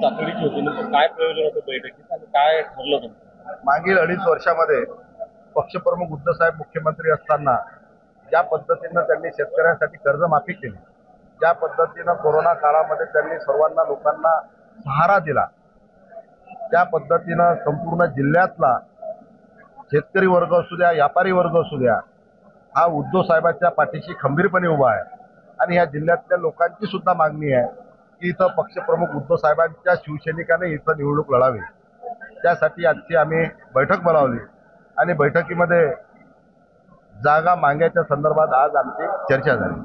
तातडीची होती, नेमकं काय प्रयोजन होतं बैठकीत आणि काय ठरलं तुमचं? मागील 2.5 वर्षामध्ये पक्षप्रमुख उद्धवसाहेब मुख्यमंत्री असताना ज्या पद्धतीनं त्यांनी शेतकऱ्यांसाठी कर्जमाफी केली, ज्या पद्धतीनं कोरोना काळामध्ये त्यांनी सर्वांना लोकांना सहारा दिला, त्या पद्धतीनं संपूर्ण जिल्ह्यातला शेतकरी वर्ग असू द्या, व्यापारी वर्ग असू द्या, हा उद्धव साहेबांच्या पाठीशी खंबीरपणे उभा आहे. आणि या जिल्ह्यातल्या लोकांची सुद्धा मागणी आहे की इथं पक्षप्रमुख उद्धव साहेबांच्या शिवसैनिकाने इथं निवडणूक लढावी. त्यासाठी आजची आम्ही बैठक बोलावली आणि बैठकीमध्ये जागा मागण्याच्या संदर्भात आज आमची चर्चा झाली.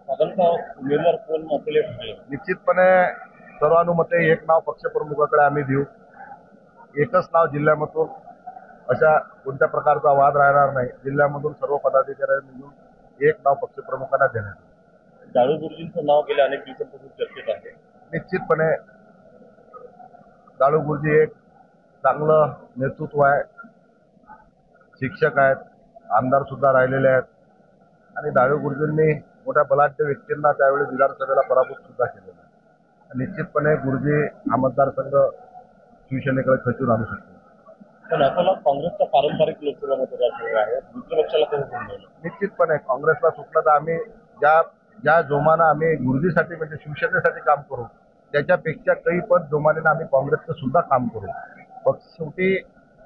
साधारणतः उमेदवार कोण असेल हे ठरलं? निश्चितपणे सर्वानुमते एक नाव पक्षप्रमुखाकडे आम्ही देऊ. एकच नाव जिल्ह्यामधून, अशा कोणत्या प्रकारचा वाद राहणार नाही. जिल्ह्यामधून सर्व पदाधिकाऱ्यांनी मिळून एक नाव पक्षप्रमुखांना देण्यात येईल. दारू गुरुजींचं नाव गेल्या अनेक दिवसांपासून चर्चेत आहे. निश्चितपणे दाळू गुरुजी एक चांगलं नेतृत्व आहे, शिक्षक आहेत, आमदार सुद्धा राहिलेले आहेत आणि दाळू गुरुजींनी मोठ्या बलाढ्य व्यक्तींना त्यावेळी विधानसभेला पराभूत सुद्धा केलेला आहे. निश्चितपणे गुरुजी हा मतदारसंघ शिवसेनेकडे खचून आणू शकतो. पण अकोला काँग्रेसचा पारंपरिक लोकसभा मतदारसंघ आहे, दुसऱ्या पक्षाला कसं समजावलं? निश्चितपणे काँग्रेसला सुटलं तर आम्ही ज्या जोमानं आम्ही गुरुजीसाठी म्हणजे शिवसेनेसाठी काम करू, त्याच्यापेक्षा काही पण जोमाने आम्ही काँग्रेसचं सुद्धा काम करू. पक्ष शेवटी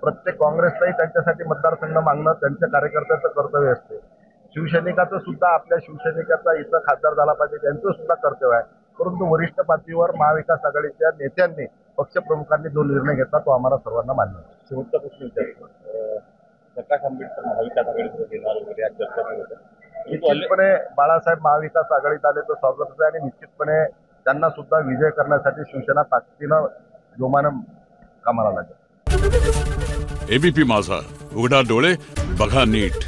प्रत्येक काँग्रेसलाही त्यांच्यासाठी मतदारसंघ मागणं त्यांच्या कार्यकर्त्याचं कर्तव्य असते. शिवसैनिकाचं सुद्धा आपल्या शिवसैनिकाचा इथं खासदार झाला पाहिजे, त्यांचं सुद्धा कर्तव्य आहे. परंतु वरिष्ठ पातळीवर महाविकास आघाडीच्या नेत्यांनी, पक्षप्रमुखांनी जो निर्णय घेतला तो आम्हाला सर्वांना मान्य आहे. शेवटचा प्रश्न विचारतो. प्रकाश आंबेडकर महाविकास आघाडीमध्ये येणार वगैरे या चर्चा सुरू होत्या. निश्चितपणे बाळासाहेब महाविकास आघाडीत आले तर स्वागत आहे आणि निश्चितपणे त्यांना सुद्धा विजय करण्यासाठी शिवसेना ताकदीनं जोमानं कामाला लागेल. एबीपी माझा, उघडा डोळे बघा नीट.